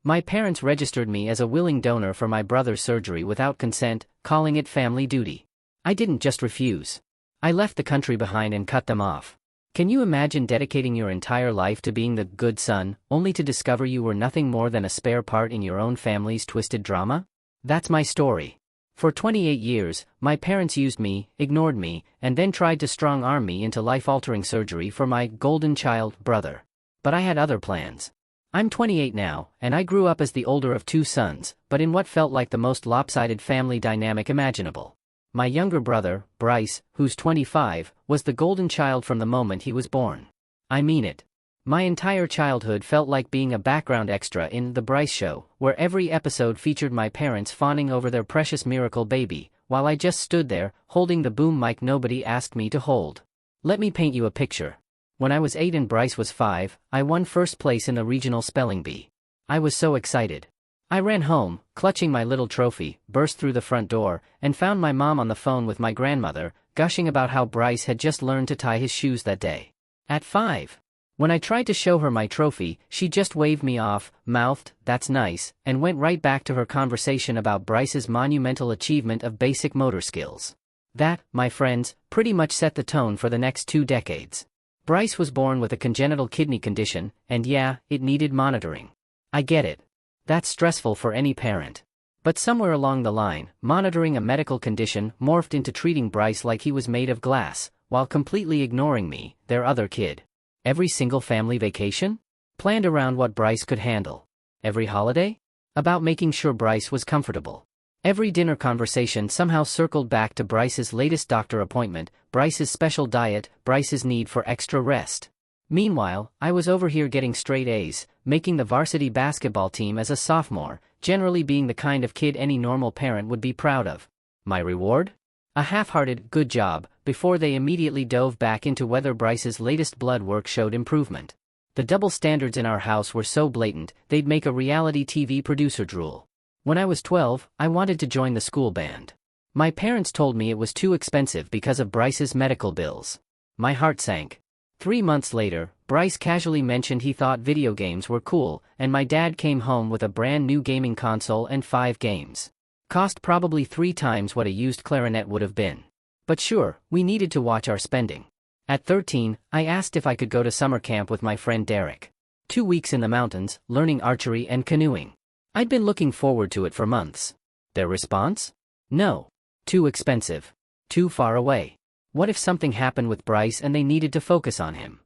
My parents registered me as a willing donor for my brother's surgery without consent, calling it family duty. I didn't just refuse. I left the country behind and cut them off. Can you imagine dedicating your entire life to being the good son, only to discover you were nothing more than a spare part in your own family's twisted drama? That's my story. For 28 years, my parents used me, ignored me, and then tried to strong-arm me into life-altering surgery for my golden child brother. But I had other plans. I'm 28 now, and I grew up as the older of two sons, but in what felt like the most lopsided family dynamic imaginable. My younger brother, Bryce, who's 25, was the golden child from the moment he was born. I mean it. My entire childhood felt like being a background extra in The Bryce Show, where every episode featured my parents fawning over their precious miracle baby, while I just stood there, holding the boom mic nobody asked me to hold. Let me paint you a picture. When I was 8 and Bryce was 5, I won first place in the regional spelling bee. I was so excited. I ran home, clutching my little trophy, burst through the front door, and found my mom on the phone with my grandmother, gushing about how Bryce had just learned to tie his shoes that day. At 5. When I tried to show her my trophy, she just waved me off, mouthed, "That's nice," and went right back to her conversation about Bryce's monumental achievement of basic motor skills. That, my friends, pretty much set the tone for the next 2 decades. Bryce was born with a congenital kidney condition, and yeah, it needed monitoring. I get it. That's stressful for any parent. But somewhere along the line, monitoring a medical condition morphed into treating Bryce like he was made of glass, while completely ignoring me, their other kid. Every single family vacation? Planned around what Bryce could handle. Every holiday? About making sure Bryce was comfortable. Every dinner conversation somehow circled back to Bryce's latest doctor appointment, Bryce's special diet, Bryce's need for extra rest. Meanwhile, I was over here getting straight A's, making the varsity basketball team as a sophomore, generally being the kind of kid any normal parent would be proud of. My reward? A half-hearted, good job, before they immediately dove back into whether Bryce's latest blood work showed improvement. The double standards in our house were so blatant, they'd make a reality TV producer drool. When I was 12, I wanted to join the school band. My parents told me it was too expensive because of Bryce's medical bills. My heart sank. 3 months later, Bryce casually mentioned he thought video games were cool, and my dad came home with a brand new gaming console and 5 games. Cost probably 3 times what a used clarinet would have been. But sure, we needed to watch our spending. At 13, I asked if I could go to summer camp with my friend Derek. 2 weeks in the mountains, learning archery and canoeing. I'd been looking forward to it for months. Their response? No. Too expensive. Too far away. What if something happened with Bryce and they needed to focus on him?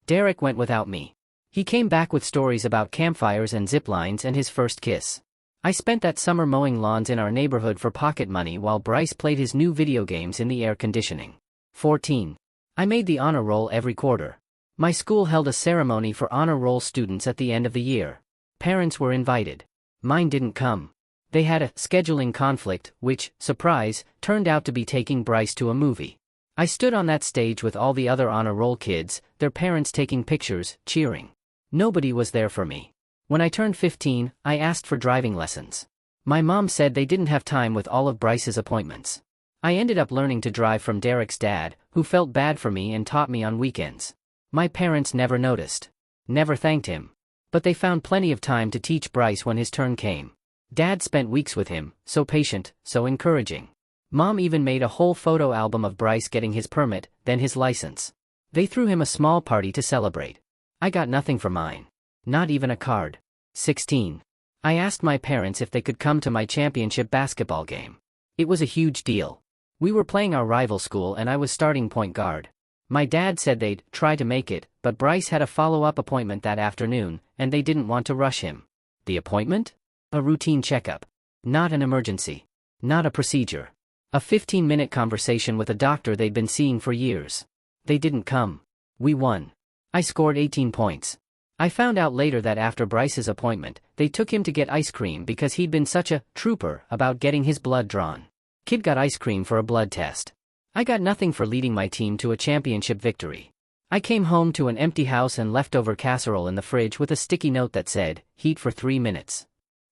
Derek went without me. He came back with stories about campfires and zip lines and his first kiss. I spent that summer mowing lawns in our neighborhood for pocket money while Bryce played his new video games in the air conditioning. 14. I made the honor roll every quarter. My school held a ceremony for honor roll students at the end of the year. Parents were invited. Mine didn't come. They had a scheduling conflict, which, surprise, turned out to be taking Bryce to a movie. I stood on that stage with all the other honor roll kids, their parents taking pictures, cheering. Nobody was there for me. When I turned 15, I asked for driving lessons. My mom said they didn't have time with all of Bryce's appointments. I ended up learning to drive from Derek's dad, who felt bad for me and taught me on weekends. My parents never noticed. Never thanked him. But they found plenty of time to teach Bryce when his turn came. Dad spent weeks with him, so patient, so encouraging. Mom even made a whole photo album of Bryce getting his permit, then his license. They threw him a small party to celebrate. I got nothing for mine. Not even a card. 16. I asked my parents if they could come to my championship basketball game. It was a huge deal. We were playing our rival school and I was starting point guard. My dad said they'd try to make it, but Bryce had a follow-up appointment that afternoon, and they didn't want to rush him. The appointment? A routine checkup. Not an emergency. Not a procedure. A 15-minute conversation with a doctor they'd been seeing for years. They didn't come. We won. I scored 18 points. I found out later that after Bryce's appointment, they took him to get ice cream because he'd been such a trooper about getting his blood drawn. Kid got ice cream for a blood test. I got nothing for leading my team to a championship victory. I came home to an empty house and leftover casserole in the fridge with a sticky note that said, "Heat for 3 minutes."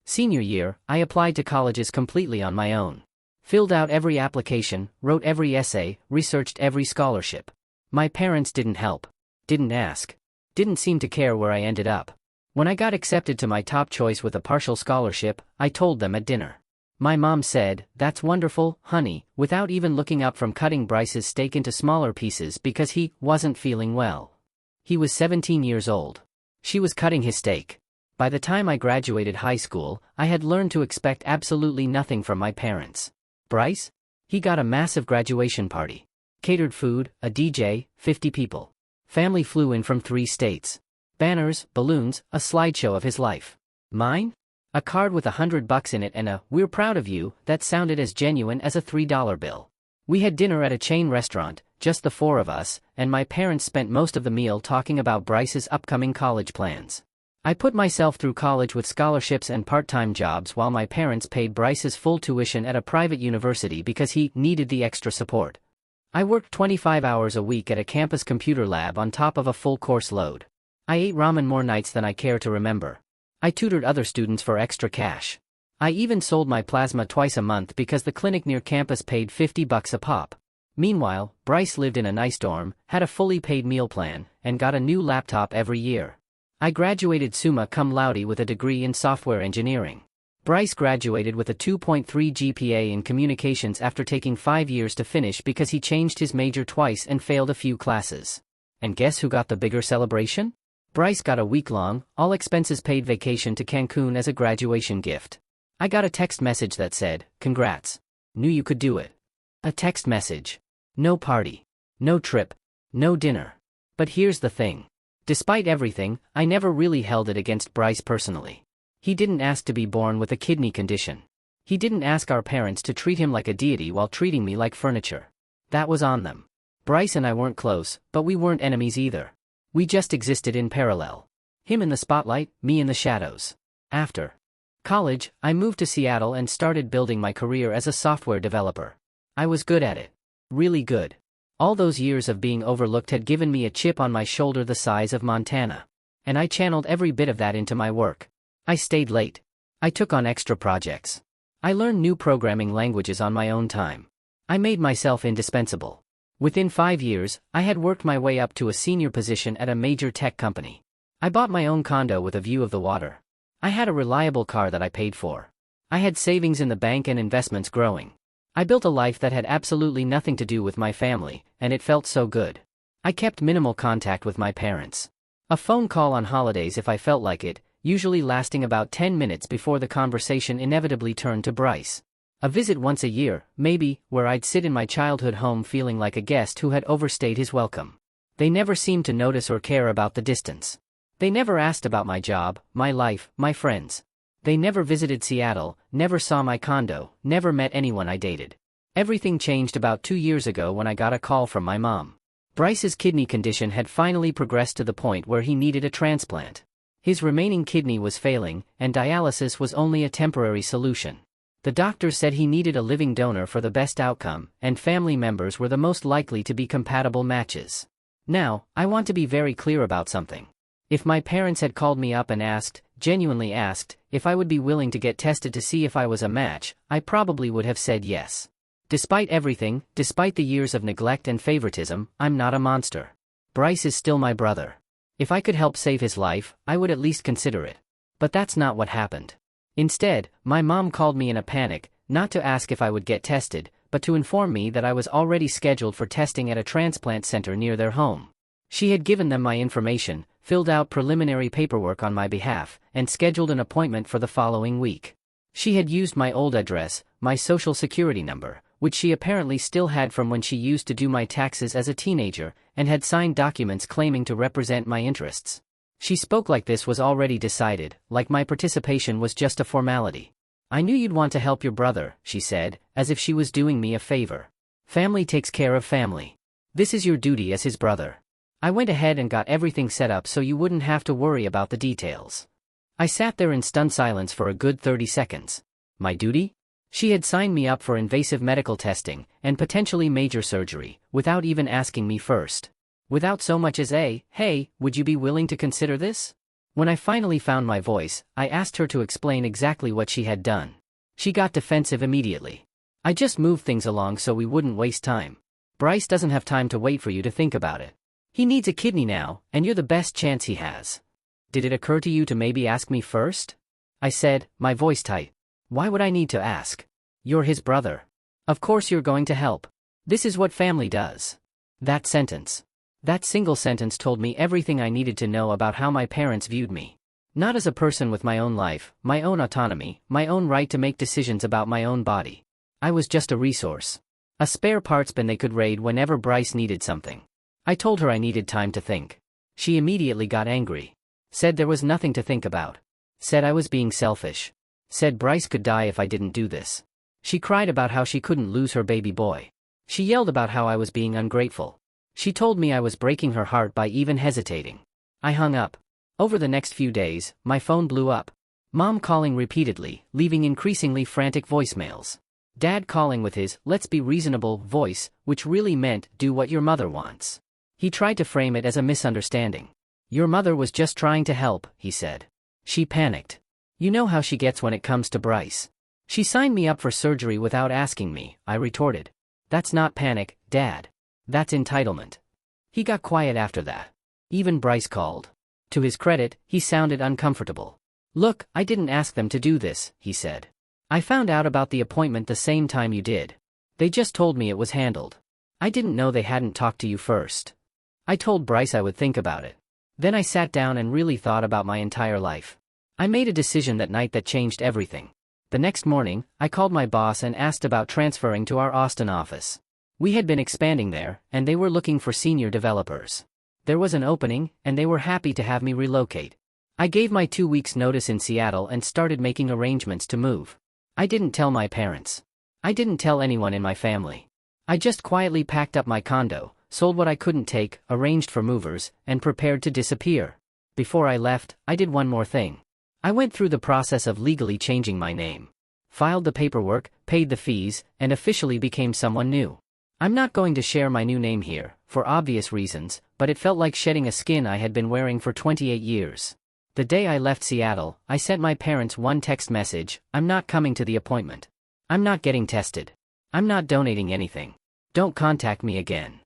Senior year, I applied to colleges completely on my own. Filled out every application, wrote every essay, researched every scholarship. My parents didn't help. Didn't ask. Didn't seem to care where I ended up. When I got accepted to my top choice with a partial scholarship, I told them at dinner. My mom said, "That's wonderful, honey," without even looking up from cutting Bryce's steak into smaller pieces because he wasn't feeling well. He was 17 years old. She was cutting his steak. By the time I graduated high school, I had learned to expect absolutely nothing from my parents. Bryce? He got a massive graduation party. Catered food, a DJ, 50 people. Family flew in from 3 states. Banners, balloons, a slideshow of his life. Mine? A card with $100 in it and a "we're proud of you" that sounded as genuine as a $3 bill. We had dinner at a chain restaurant, just the 4 of us, and my parents spent most of the meal talking about Bryce's upcoming college plans. I put myself through college with scholarships and part-time jobs while my parents paid Bryce's full tuition at a private university because he needed the extra support. I worked 25 hours a week at a campus computer lab on top of a full course load. I ate ramen more nights than I care to remember. I tutored other students for extra cash. I even sold my plasma twice a month because the clinic near campus paid $50 a pop. Meanwhile, Bryce lived in a nice dorm, had a fully paid meal plan, and got a new laptop every year. I graduated summa cum laude with a degree in software engineering. Bryce graduated with a 2.3 GPA in communications after taking 5 years to finish because he changed his major twice and failed a few classes. And guess who got the bigger celebration? Bryce got a week-long, all-expenses-paid vacation to Cancun as a graduation gift. I got a text message that said, "Congrats. Knew you could do it." A text message. No party. No trip. No dinner. But here's the thing. Despite everything, I never really held it against Bryce personally. He didn't ask to be born with a kidney condition. He didn't ask our parents to treat him like a deity while treating me like furniture. That was on them. Bryce and I weren't close, but we weren't enemies either. We just existed in parallel. Him in the spotlight, me in the shadows. After college, I moved to Seattle and started building my career as a software developer. I was good at it. Really good. All those years of being overlooked had given me a chip on my shoulder the size of Montana. And I channeled every bit of that into my work. I stayed late. I took on extra projects. I learned new programming languages on my own time. I made myself indispensable. Within 5 years, I had worked my way up to a senior position at a major tech company. I bought my own condo with a view of the water. I had a reliable car that I paid for. I had savings in the bank and investments growing. I built a life that had absolutely nothing to do with my family, and it felt so good. I kept minimal contact with my parents. A phone call on holidays if I felt like it, usually lasting about 10 minutes before the conversation inevitably turned to Bryce. A visit once a year, maybe, where I'd sit in my childhood home feeling like a guest who had overstayed his welcome. They never seemed to notice or care about the distance. They never asked about my job, my life, my friends. They never visited Seattle, never saw my condo, never met anyone I dated. Everything changed about 2 years ago when I got a call from my mom. Bryce's kidney condition had finally progressed to the point where he needed a transplant. His remaining kidney was failing, and dialysis was only a temporary solution. The doctors said he needed a living donor for the best outcome, and family members were the most likely to be compatible matches. Now, I want to be very clear about something. If my parents had called me up and asked, genuinely asked, if I would be willing to get tested to see if I was a match, I probably would have said yes. Despite everything, despite the years of neglect and favoritism, I'm not a monster. Bryce is still my brother. If I could help save his life, I would at least consider it. But that's not what happened. Instead, my mom called me in a panic, not to ask if I would get tested, but to inform me that I was already scheduled for testing at a transplant center near their home. She had given them my information, filled out preliminary paperwork on my behalf, and scheduled an appointment for the following week. She had used my old address, my social security number, which she apparently still had from when she used to do my taxes as a teenager, and had signed documents claiming to represent my interests. She spoke like this was already decided, like my participation was just a formality. "I knew you'd want to help your brother," she said, as if she was doing me a favor. "Family takes care of family. This is your duty as his brother. I went ahead and got everything set up so you wouldn't have to worry about the details." I sat there in stunned silence for a good 30 seconds. My duty? She had signed me up for invasive medical testing, and potentially major surgery, without even asking me first. Without so much as a, "Hey, would you be willing to consider this?" When I finally found my voice, I asked her to explain exactly what she had done. She got defensive immediately. "I just moved things along so we wouldn't waste time. Bryce doesn't have time to wait for you to think about it. He needs a kidney now, and you're the best chance he has." Did it occur to you to maybe ask me first? I said, my voice tight. Why would I need to ask? You're his brother. Of course you're going to help. This is what family does. That sentence. That single sentence told me everything I needed to know about how my parents viewed me. Not as a person with my own life, my own autonomy, my own right to make decisions about my own body. I was just a resource. A spare parts bin they could raid whenever Bryce needed something. I told her I needed time to think. She immediately got angry. Said there was nothing to think about. Said I was being selfish. Said Bryce could die if I didn't do this. She cried about how she couldn't lose her baby boy. She yelled about how I was being ungrateful. She told me I was breaking her heart by even hesitating. I hung up. Over the next few days, my phone blew up. Mom calling repeatedly, leaving increasingly frantic voicemails. Dad calling with his, let's be reasonable, voice, which really meant, do what your mother wants. He tried to frame it as a misunderstanding. Your mother was just trying to help, he said. She panicked. You know how she gets when it comes to Bryce. She signed me up for surgery without asking me, I retorted. That's not panic, Dad. That's entitlement. He got quiet after that. Even Bryce called. To his credit, he sounded uncomfortable. Look, I didn't ask them to do this, he said. I found out about the appointment the same time you did. They just told me it was handled. I didn't know they hadn't talked to you first. I told Bryce I would think about it. Then I sat down and really thought about my entire life. I made a decision that night that changed everything. The next morning, I called my boss and asked about transferring to our Austin office. We had been expanding there, and they were looking for senior developers. There was an opening, and they were happy to have me relocate. I gave my 2 weeks' notice in Seattle and started making arrangements to move. I didn't tell my parents. I didn't tell anyone in my family. I just quietly packed up my condo, sold what I couldn't take, arranged for movers, and prepared to disappear. Before I left, I did one more thing. I went through the process of legally changing my name. Filed the paperwork, paid the fees, and officially became someone new. I'm not going to share my new name here, for obvious reasons, but it felt like shedding a skin I had been wearing for 28 years. The day I left Seattle, I sent my parents one text message, I'm not coming to the appointment. I'm not getting tested. I'm not donating anything. Don't contact me again.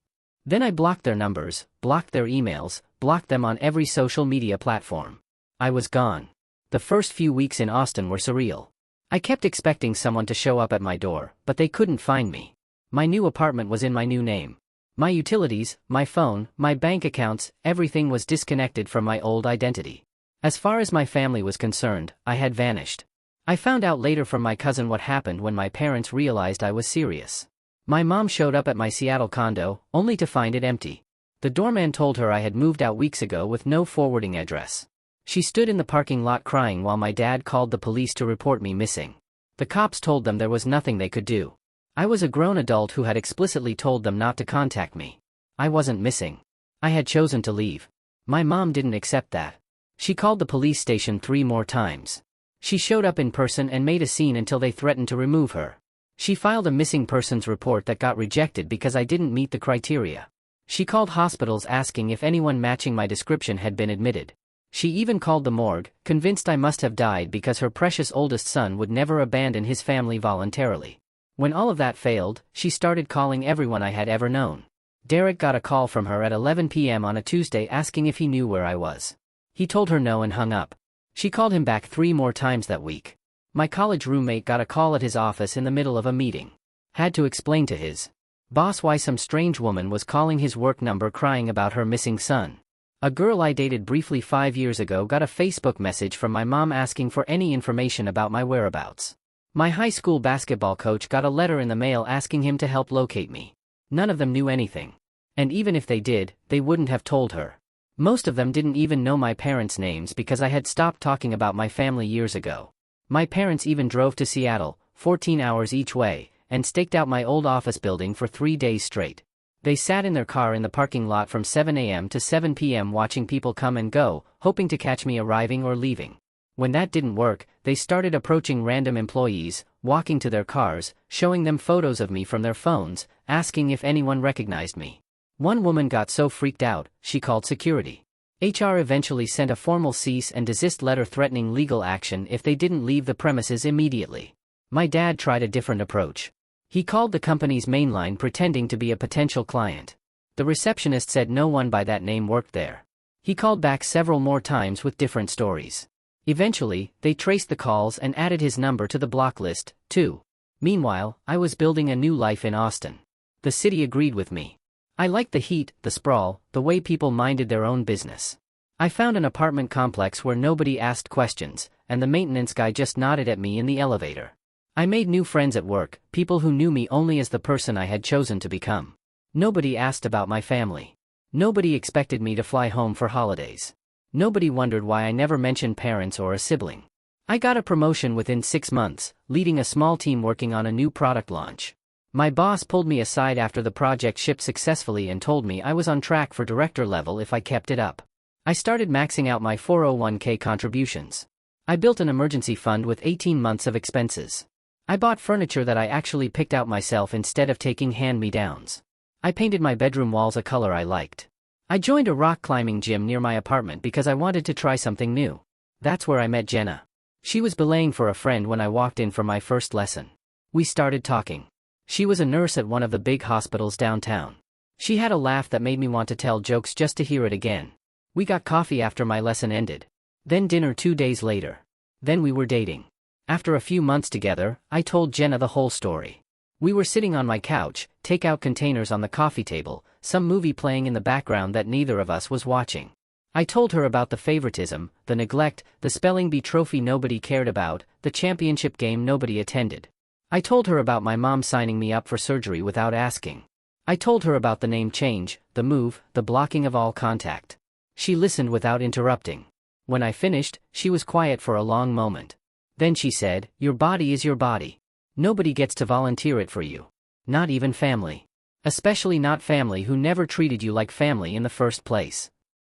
Then I blocked their numbers, blocked their emails, blocked them on every social media platform. I was gone. The first few weeks in Austin were surreal. I kept expecting someone to show up at my door, but they couldn't find me. My new apartment was in my new name. My utilities, my phone, my bank accounts, everything was disconnected from my old identity. As far as my family was concerned, I had vanished. I found out later from my cousin what happened when my parents realized I was serious. My mom showed up at my Seattle condo, only to find it empty. The doorman told her I had moved out weeks ago with no forwarding address. She stood in the parking lot crying while my dad called the police to report me missing. The cops told them there was nothing they could do. I was a grown adult who had explicitly told them not to contact me. I wasn't missing. I had chosen to leave. My mom didn't accept that. She called the police station 3 more times. She showed up in person and made a scene until they threatened to remove her. She filed a missing persons report that got rejected because I didn't meet the criteria. She called hospitals asking if anyone matching my description had been admitted. She even called the morgue, convinced I must have died because her precious oldest son would never abandon his family voluntarily. When all of that failed, she started calling everyone I had ever known. Derek got a call from her at 11 p.m. on a Tuesday asking if he knew where I was. He told her no and hung up. She called him back 3 more times that week. My college roommate got a call at his office in the middle of a meeting. Had to explain to his boss why some strange woman was calling his work number crying about her missing son. A girl I dated briefly 5 years ago got a Facebook message from my mom asking for any information about my whereabouts. My high school basketball coach got a letter in the mail asking him to help locate me. None of them knew anything. And even if they did, they wouldn't have told her. Most of them didn't even know my parents' names because I had stopped talking about my family years ago. My parents even drove to Seattle, 14 hours each way, and staked out my old office building for 3 days straight. They sat in their car in the parking lot from 7 a.m. to 7 p.m. watching people come and go, hoping to catch me arriving or leaving. When that didn't work, they started approaching random employees, walking to their cars, showing them photos of me from their phones, asking if anyone recognized me. One woman got so freaked out, she called security. HR eventually sent a formal cease and desist letter threatening legal action if they didn't leave the premises immediately. My dad tried a different approach. He called the company's mainline pretending to be a potential client. The receptionist said no one by that name worked there. He called back several more times with different stories. Eventually, they traced the calls and added his number to the block list, too. Meanwhile, I was building a new life in Austin. The city agreed with me. I liked the heat, the sprawl, the way people minded their own business. I found an apartment complex where nobody asked questions, and the maintenance guy just nodded at me in the elevator. I made new friends at work, people who knew me only as the person I had chosen to become. Nobody asked about my family. Nobody expected me to fly home for holidays. Nobody wondered why I never mentioned parents or a sibling. I got a promotion within 6 months, leading a small team working on a new product launch. My boss pulled me aside after the project shipped successfully and told me I was on track for director level if I kept it up. I started maxing out my 401k contributions. I built an emergency fund with 18 months of expenses. I bought furniture that I actually picked out myself instead of taking hand-me-downs. I painted my bedroom walls a color I liked. I joined a rock climbing gym near my apartment because I wanted to try something new. That's where I met Jenna. She was belaying for a friend when I walked in for my first lesson. We started talking. She was a nurse at one of the big hospitals downtown. She had a laugh that made me want to tell jokes just to hear it again. We got coffee after my lesson ended. Then dinner 2 days later. Then we were dating. After a few months together, I told Jenna the whole story. We were sitting on my couch, takeout containers on the coffee table, some movie playing in the background that neither of us was watching. I told her about the favoritism, the neglect, the spelling bee trophy nobody cared about, the championship game nobody attended. I told her about my mom signing me up for surgery without asking. I told her about the name change, the move, the blocking of all contact. She listened without interrupting. When I finished, she was quiet for a long moment. Then she said, "Your body is your body. Nobody gets to volunteer it for you. Not even family. Especially not family who never treated you like family in the first place."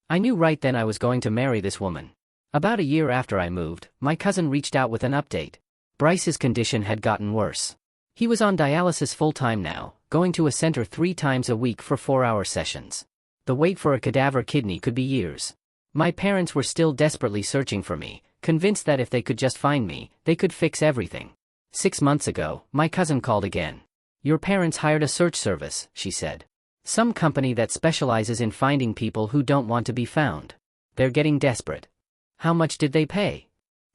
I knew right then I was going to marry this woman. About a year after I moved, my cousin reached out with an update. Bryce's condition had gotten worse. He was on dialysis full-time now, going to a center 3 times a week for 4-hour sessions. The wait for a cadaver kidney could be years. My parents were still desperately searching for me, convinced that if they could just find me, they could fix everything. 6 months ago, my cousin called again. "Your parents hired a search service," she said. "Some company that specializes in finding people who don't want to be found. They're getting desperate." "How much did they pay?"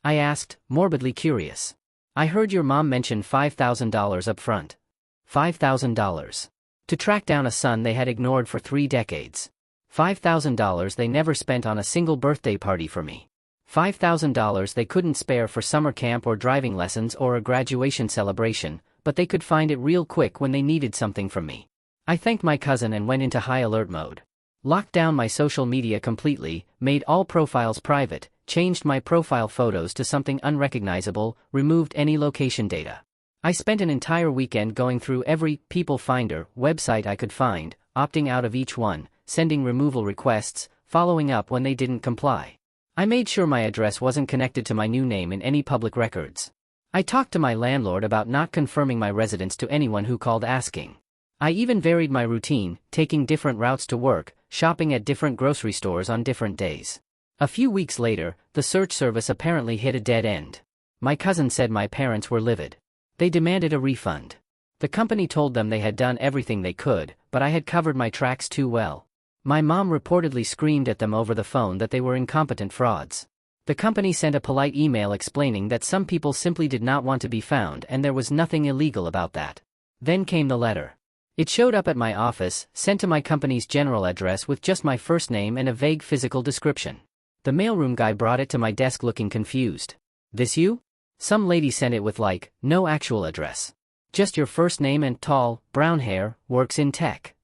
I asked, morbidly curious. "I heard your mom mention $5,000 up front." $5,000. To track down a son they had ignored for 3 decades. $5,000 they never spent on a single birthday party for me. $5,000 they couldn't spare for summer camp or driving lessons or a graduation celebration, but they could find it real quick when they needed something from me. I thanked my cousin and went into high alert mode. Locked down my social media completely, made all profiles private, changed my profile photos to something unrecognizable, removed any location data. I spent an entire weekend going through every people finder website I could find, opting out of each one, sending removal requests, following up when they didn't comply. I made sure my address wasn't connected to my new name in any public records. I talked to my landlord about not confirming my residence to anyone who called asking. I even varied my routine, taking different routes to work, shopping at different grocery stores on different days. A few weeks later, the search service apparently hit a dead end. My cousin said my parents were livid. They demanded a refund. The company told them they had done everything they could, but I had covered my tracks too well. My mom reportedly screamed at them over the phone that they were incompetent frauds. The company sent a polite email explaining that some people simply did not want to be found and there was nothing illegal about that. Then came the letter. It showed up at my office, sent to my company's general address with just my first name and a vague physical description. The mailroom guy brought it to my desk looking confused. "This you?" Some lady sent it with no actual address. "Just your first name and tall, brown hair, works in tech."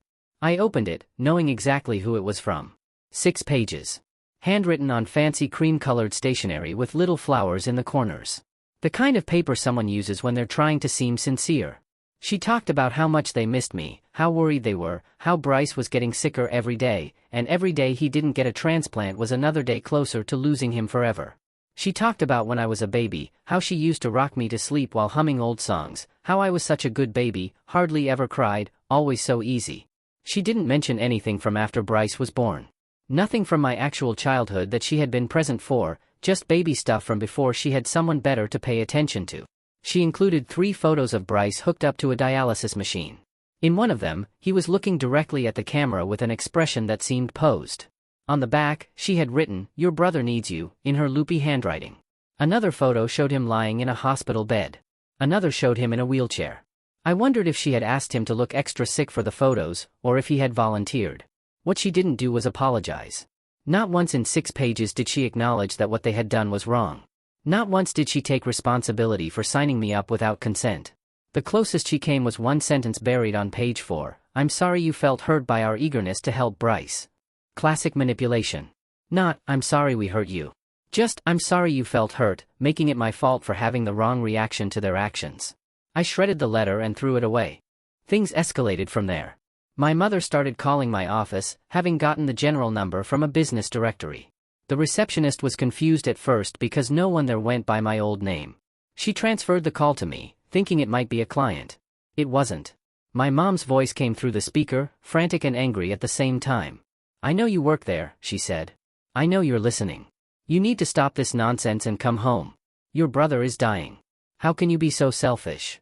I opened it, knowing exactly who it was from. 6 pages. Handwritten on fancy cream-colored stationery with little flowers in the corners. The kind of paper someone uses when they're trying to seem sincere. She talked about how much they missed me, how worried they were, how Bryce was getting sicker every day, and every day he didn't get a transplant was another day closer to losing him forever. She talked about when I was a baby, how she used to rock me to sleep while humming old songs, how I was such a good baby, hardly ever cried, always so easy. She didn't mention anything from after Bryce was born. Nothing from my actual childhood that she had been present for, just baby stuff from before she had someone better to pay attention to. She included 3 photos of Bryce hooked up to a dialysis machine. In one of them, he was looking directly at the camera with an expression that seemed posed. On the back, she had written, "Your brother needs you," in her loopy handwriting. Another photo showed him lying in a hospital bed. Another showed him in a wheelchair. I wondered if she had asked him to look extra sick for the photos, or if he had volunteered. What she didn't do was apologize. Not once in 6 pages did she acknowledge that what they had done was wrong. Not once did she take responsibility for signing me up without consent. The closest she came was one sentence buried on page 4, "I'm sorry you felt hurt by our eagerness to help Bryce." Classic manipulation. Not, "I'm sorry we hurt you." Just, "I'm sorry you felt hurt," making it my fault for having the wrong reaction to their actions. I shredded the letter and threw it away. Things escalated from there. My mother started calling my office, having gotten the general number from a business directory. The receptionist was confused at first because no one there went by my old name. She transferred the call to me, thinking it might be a client. It wasn't. My mom's voice came through the speaker, frantic and angry at the same time. "I know you work there," she said. "I know you're listening. You need to stop this nonsense and come home. Your brother is dying. How can you be so selfish?"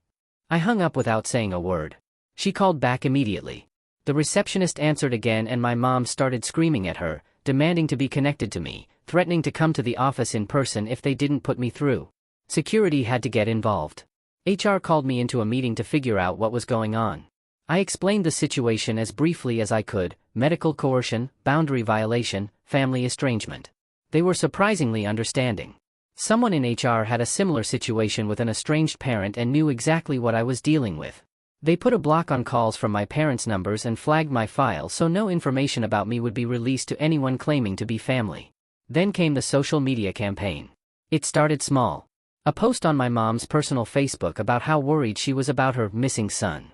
I hung up without saying a word. She called back immediately. The receptionist answered again and my mom started screaming at her, demanding to be connected to me, threatening to come to the office in person if they didn't put me through. Security had to get involved. HR called me into a meeting to figure out what was going on. I explained the situation as briefly as I could: medical coercion, boundary violation, family estrangement. They were surprisingly understanding. Someone in HR had a similar situation with an estranged parent and knew exactly what I was dealing with. They put a block on calls from my parents' numbers and flagged my file so no information about me would be released to anyone claiming to be family. Then came the social media campaign. It started small. A post on my mom's personal Facebook about how worried she was about her missing son.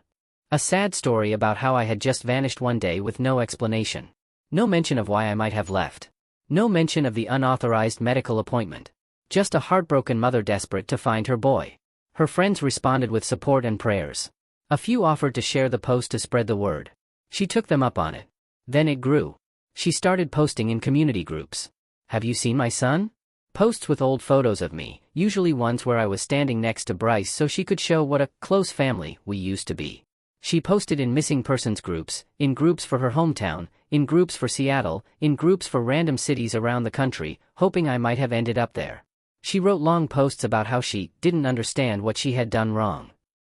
A sad story about how I had just vanished one day with no explanation. No mention of why I might have left. No mention of the unauthorized medical appointment. Just a heartbroken mother desperate to find her boy. Her friends responded with support and prayers. A few offered to share the post to spread the word. She took them up on it. Then it grew. She started posting in community groups. "Have you seen my son?" Posts with old photos of me, usually ones where I was standing next to Bryce so she could show what a close family we used to be. She posted in missing persons groups, in groups for her hometown, in groups for Seattle, in groups for random cities around the country, hoping I might have ended up there. She wrote long posts about how she didn't understand what she had done wrong.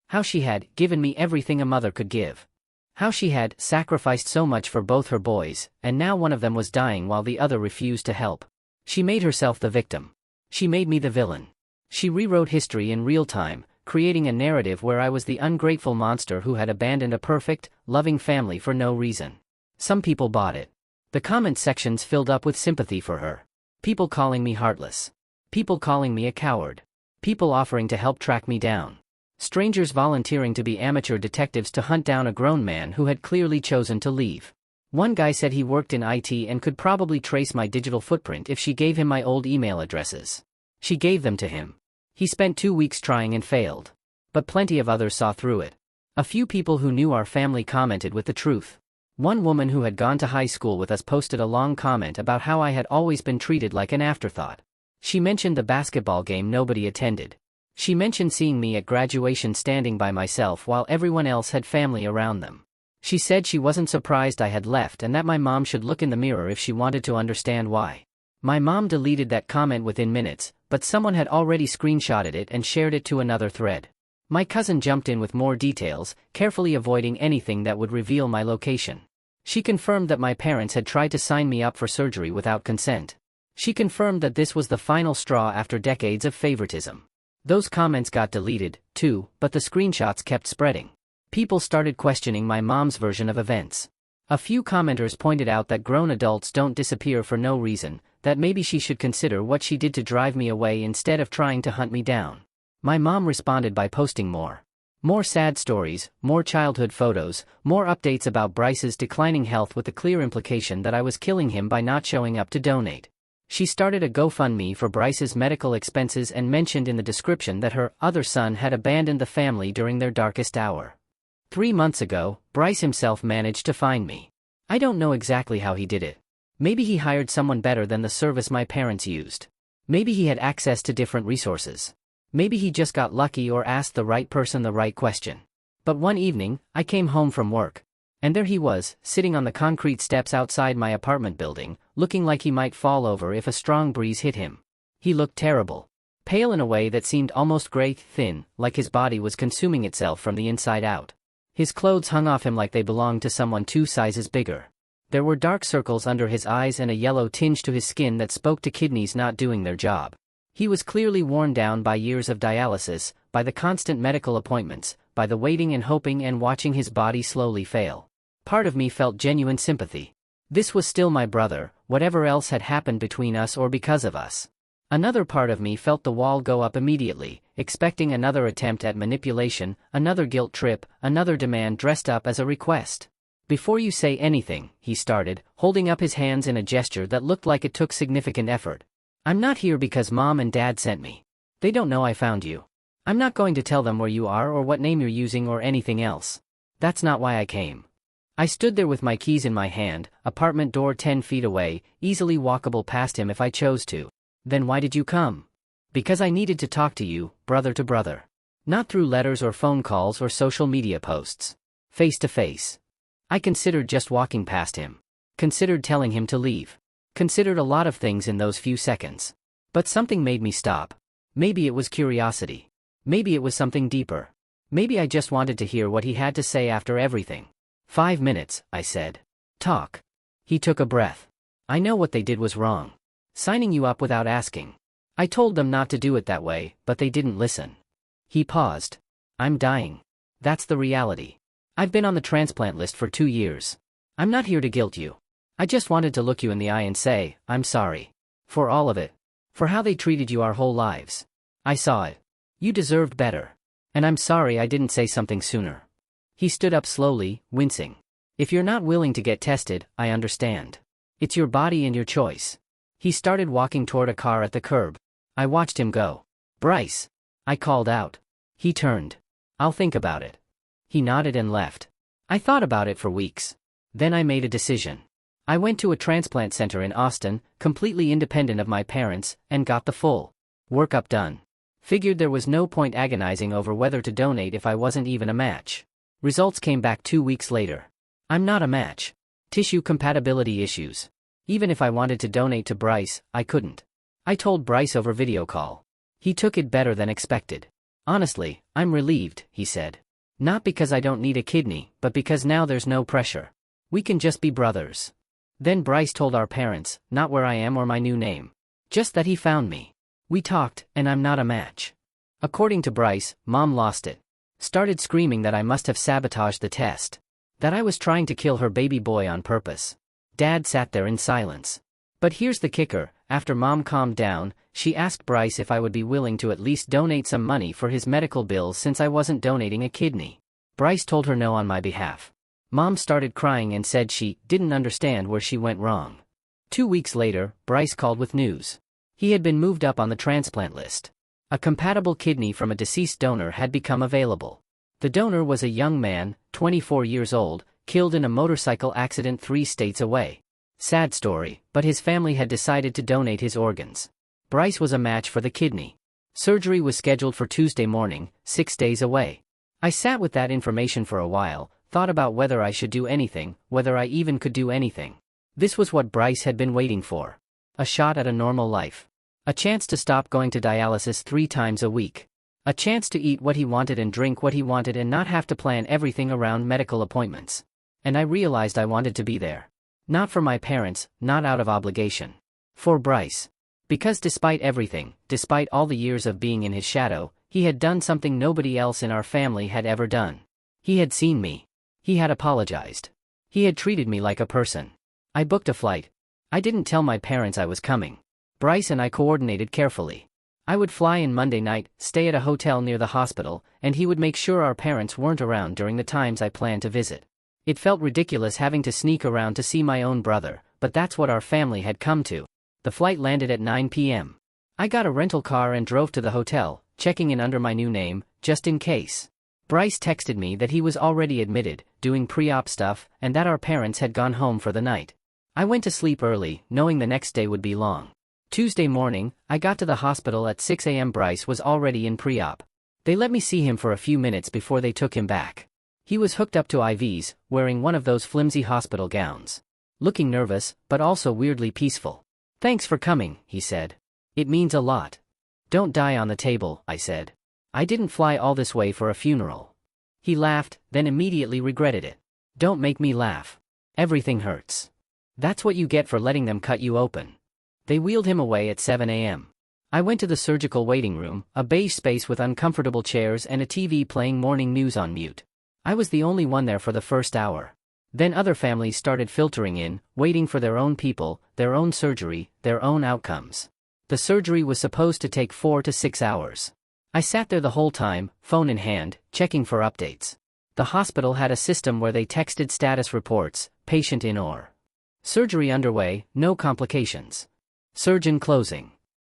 How she had given me everything a mother could give. How she had sacrificed so much for both her boys, and now one of them was dying while the other refused to help. She made herself the victim. She made me the villain. She rewrote history in real time, creating a narrative where I was the ungrateful monster who had abandoned a perfect, loving family for no reason. Some people bought it. The comment sections filled up with sympathy for her. People calling me heartless. People calling me a coward. People offering to help track me down. Strangers volunteering to be amateur detectives to hunt down a grown man who had clearly chosen to leave. One guy said he worked in IT and could probably trace my digital footprint if she gave him my old email addresses. She gave them to him. He spent 2 weeks trying and failed. But plenty of others saw through it. A few people who knew our family commented with the truth. One woman who had gone to high school with us posted a long comment about how I had always been treated like an afterthought. She mentioned the basketball game nobody attended. She mentioned seeing me at graduation standing by myself while everyone else had family around them. She said she wasn't surprised I had left and that my mom should look in the mirror if she wanted to understand why. My mom deleted that comment within minutes, but someone had already screenshotted it and shared it to another thread. My cousin jumped in with more details, carefully avoiding anything that would reveal my location. She confirmed that my parents had tried to sign me up for surgery without consent. She confirmed that this was the final straw after decades of favoritism. Those comments got deleted, too, but the screenshots kept spreading. People started questioning my mom's version of events. A few commenters pointed out that grown adults don't disappear for no reason, that maybe she should consider what she did to drive me away instead of trying to hunt me down. My mom responded by posting more. More sad stories, more childhood photos, more updates about Bryce's declining health with the clear implication that I was killing him by not showing up to donate. She started a GoFundMe for Bryce's medical expenses and mentioned in the description that her other son had abandoned the family during their darkest hour. 3 months ago, Bryce himself managed to find me. I don't know exactly how he did it. Maybe he hired someone better than the service my parents used. Maybe he had access to different resources. Maybe he just got lucky or asked the right person the right question. But one evening, I came home from work. And there he was, sitting on the concrete steps outside my apartment building, looking like he might fall over if a strong breeze hit him. He looked terrible. Pale in a way that seemed almost gray thin, like his body was consuming itself from the inside out. His clothes hung off him like they belonged to someone 2 sizes bigger. There were dark circles under his eyes and a yellow tinge to his skin that spoke to kidneys not doing their job. He was clearly worn down by years of dialysis, by the constant medical appointments, by the waiting and hoping and watching his body slowly fail. Part of me felt genuine sympathy. This was still my brother, whatever else had happened between us or because of us. Another part of me felt the wall go up immediately, expecting another attempt at manipulation, another guilt trip, another demand dressed up as a request. "Before you say anything," he started, holding up his hands in a gesture that looked like it took significant effort. "I'm not here because Mom and Dad sent me. They don't know I found you. I'm not going to tell them where you are or what name you're using or anything else. That's not why I came." I stood there with my keys in my hand, apartment door 10 feet away, easily walkable past him if I chose to. "Then why did you come?" "Because I needed to talk to you, brother to brother. Not through letters or phone calls or social media posts. Face to face." I considered just walking past him. Considered telling him to leave. Considered a lot of things in those few seconds. But something made me stop. Maybe it was curiosity. Maybe it was something deeper. Maybe I just wanted to hear what he had to say after everything. 5 minutes, I said. "Talk." He took a breath. "I know what they did was wrong. Signing you up without asking. I told them not to do it that way, but they didn't listen." He paused. "I'm dying. That's the reality. I've been on the transplant list for 2 years. I'm not here to guilt you. I just wanted to look you in the eye and say, I'm sorry. For all of it. For how they treated you our whole lives. I saw it. You deserved better. And I'm sorry I didn't say something sooner." He stood up slowly, wincing. "If you're not willing to get tested, I understand. It's your body and your choice." He started walking toward a car at the curb. I watched him go. "Bryce!" I called out. He turned. "I'll think about it." He nodded and left. I thought about it for weeks. Then I made a decision. I went to a transplant center in Austin, completely independent of my parents, and got the full workup done. Figured there was no point agonizing over whether to donate if I wasn't even a match. Results came back 2 weeks later. I'm not a match. Tissue compatibility issues. Even if I wanted to donate to Bryce, I couldn't. I told Bryce over video call. He took it better than expected. "Honestly, I'm relieved," he said. "Not because I don't need a kidney, but because now there's no pressure. We can just be brothers." Then Bryce told our parents, not where I am or my new name. Just that he found me. We talked, and I'm not a match. According to Bryce, Mom lost it. Started screaming that I must have sabotaged the test. That I was trying to kill her baby boy on purpose. Dad sat there in silence. But here's the kicker, after Mom calmed down, she asked Bryce if I would be willing to at least donate some money for his medical bills since I wasn't donating a kidney. Bryce told her no on my behalf. Mom started crying and said she didn't understand where she went wrong. 2 weeks later, Bryce called with news. He had been moved up on the transplant list. A compatible kidney from a deceased donor had become available. The donor was a young man, 24 years old, killed in a motorcycle accident 3 states away. Sad story, but his family had decided to donate his organs. Bryce was a match for the kidney. Surgery was scheduled for Tuesday morning, 6 days away. I sat with that information for a while, thought about whether I should do anything, whether I even could do anything. This was what Bryce had been waiting for. A shot at a normal life. A chance to stop going to dialysis 3 times a week. A chance to eat what he wanted and drink what he wanted and not have to plan everything around medical appointments. And I realized I wanted to be there. Not for my parents, not out of obligation. For Bryce. Because despite everything, despite all the years of being in his shadow, he had done something nobody else in our family had ever done. He had seen me. He had apologized. He had treated me like a person. I booked a flight. I didn't tell my parents I was coming. Bryce and I coordinated carefully. I would fly in Monday night, stay at a hotel near the hospital, and he would make sure our parents weren't around during the times I planned to visit. It felt ridiculous having to sneak around to see my own brother, but that's what our family had come to. The flight landed at 9 p.m. I got a rental car and drove to the hotel, checking in under my new name, just in case. Bryce texted me that he was already admitted, doing pre-op stuff, and that our parents had gone home for the night. I went to sleep early, knowing the next day would be long. Tuesday morning, I got to the hospital at 6 a.m. Bryce was already in pre-op. They let me see him for a few minutes before they took him back. He was hooked up to IVs, wearing one of those flimsy hospital gowns. Looking nervous, but also weirdly peaceful. "Thanks for coming," he said. "It means a lot." "Don't die on the table," I said. "I didn't fly all this way for a funeral." He laughed, then immediately regretted it. "Don't make me laugh. Everything hurts. That's what you get for letting them cut you open." They wheeled him away at 7 a.m. I went to the surgical waiting room, a beige space with uncomfortable chairs and a TV playing morning news on mute. I was the only one there for the first hour. Then other families started filtering in, waiting for their own people, their own surgery, their own outcomes. The surgery was supposed to take 4 to 6 hours. I sat there the whole time, phone in hand, checking for updates. The hospital had a system where they texted status reports, patient in OR. Surgery underway, no complications. Surgeon closing.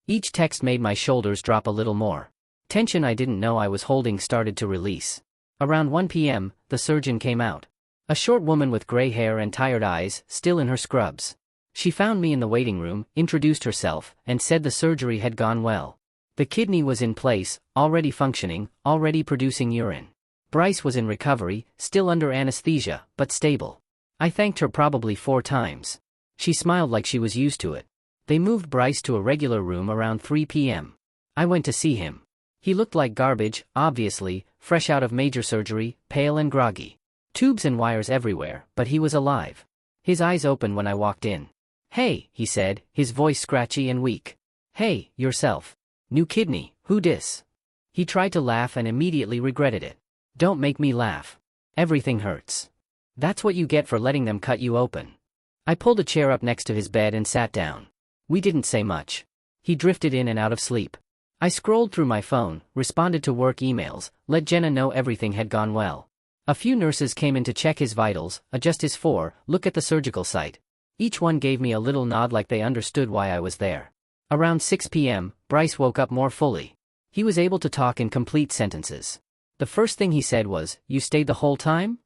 Each text made my shoulders drop a little more. Tension I didn't know I was holding started to release. Around 1 p.m., the surgeon came out. A short woman with gray hair and tired eyes, still in her scrubs. She found me in the waiting room, introduced herself, and said the surgery had gone well. The kidney was in place, already functioning, already producing urine. Bryce was in recovery, still under anesthesia, but stable. I thanked her probably 4 times. She smiled like she was used to it. They moved Bryce to a regular room around 3 p.m. I went to see him. He looked like garbage, obviously, fresh out of major surgery, pale and groggy. Tubes and wires everywhere, but he was alive. His eyes opened when I walked in. "Hey," he said, his voice scratchy and weak. "Hey, yourself. New kidney, who dis?" He tried to laugh and immediately regretted it. "Don't make me laugh. Everything hurts. That's what you get for letting them cut you open." I pulled a chair up next to his bed and sat down. We didn't say much. He drifted in and out of sleep. I scrolled through my phone, responded to work emails, let Jenna know everything had gone well. A few nurses came in to check his vitals, adjust his look at the surgical site. Each one gave me a little nod like they understood why I was there. Around 6 p.m., Bryce woke up more fully. He was able to talk in complete sentences. The first thing he said was, "You stayed the whole time?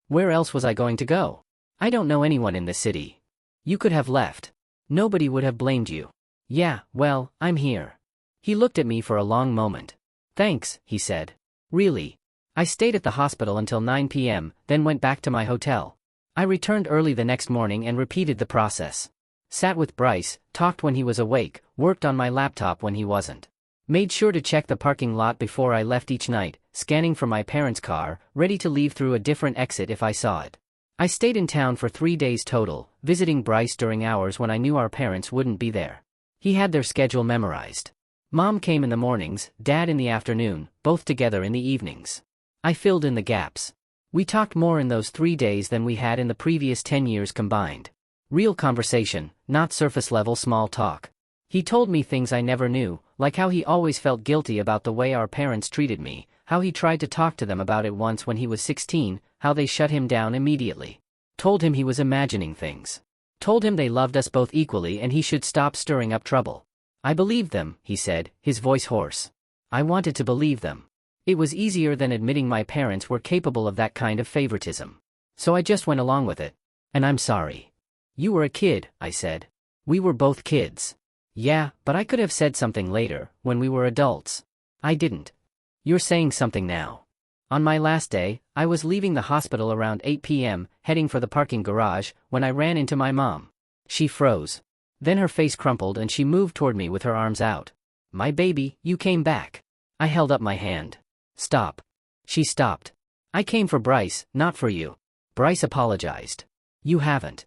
Where else was I going to go? I don't know anyone in this city. You could have left. Nobody would have blamed you." "Yeah, well, I'm here." He looked at me for a long moment. "Thanks," he said. "Really." I stayed at the hospital until 9 p.m., then went back to my hotel. I returned early the next morning and repeated the process. Sat with Bryce, talked when he was awake, worked on my laptop when he wasn't. Made sure to check the parking lot before I left each night, scanning for my parents' car, ready to leave through a different exit if I saw it. I stayed in town for 3 days total, visiting Bryce during hours when I knew our parents wouldn't be there. He had their schedule memorized. Mom came in the mornings, Dad in the afternoon, both together in the evenings. I filled in the gaps. We talked more in those 3 days than we had in the previous 10 years combined. Real conversation, not surface-level small talk. He told me things I never knew, like how he always felt guilty about the way our parents treated me, how he tried to talk to them about it once when he was 16, how they shut him down immediately. Told him he was imagining things. Told him they loved us both equally and he should stop stirring up trouble. I believed them, he said, his voice hoarse. I wanted to believe them. It was easier than admitting my parents were capable of that kind of favoritism. So I just went along with it. And I'm sorry. You were a kid, I said. We were both kids. Yeah, but I could have said something later, when we were adults. I didn't. You're saying something now. On my last day, I was leaving the hospital around 8 p.m., heading for the parking garage, when I ran into my mom. She froze. Then her face crumpled and she moved toward me with her arms out. My baby, you came back. I held up my hand. Stop. She stopped. I came for Bryce, not for you. Bryce apologized. You haven't.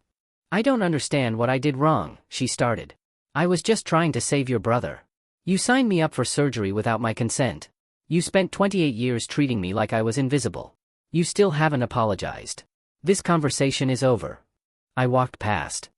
I don't understand what I did wrong, she started. I was just trying to save your brother. You signed me up for surgery without my consent. You spent 28 years treating me like I was invisible. You still haven't apologized. This conversation is over. I walked past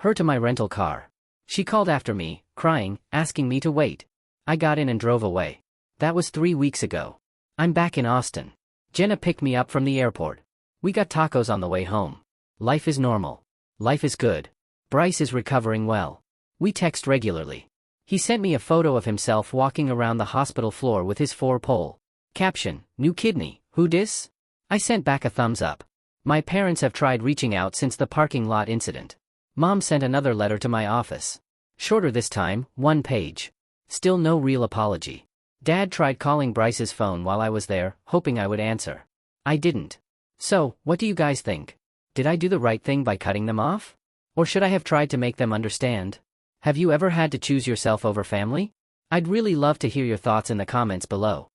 her to my rental car. She called after me, crying, asking me to wait. I got in and drove away. That was 3 weeks ago. I'm back in Austin. Jenna picked me up from the airport. We got tacos on the way home. Life is normal. Life is good. Bryce is recovering well. We text regularly. He sent me a photo of himself walking around the hospital floor with his 4-pole. Caption, new kidney, who dis? I sent back a thumbs up. My parents have tried reaching out since the parking lot incident. Mom sent another letter to my office. Shorter this time, 1 page. Still no real apology. Dad tried calling Bryce's phone while I was there, hoping I would answer. I didn't. So, what do you guys think? Did I do the right thing by cutting them off? Or should I have tried to make them understand? Have you ever had to choose yourself over family? I'd really love to hear your thoughts in the comments below.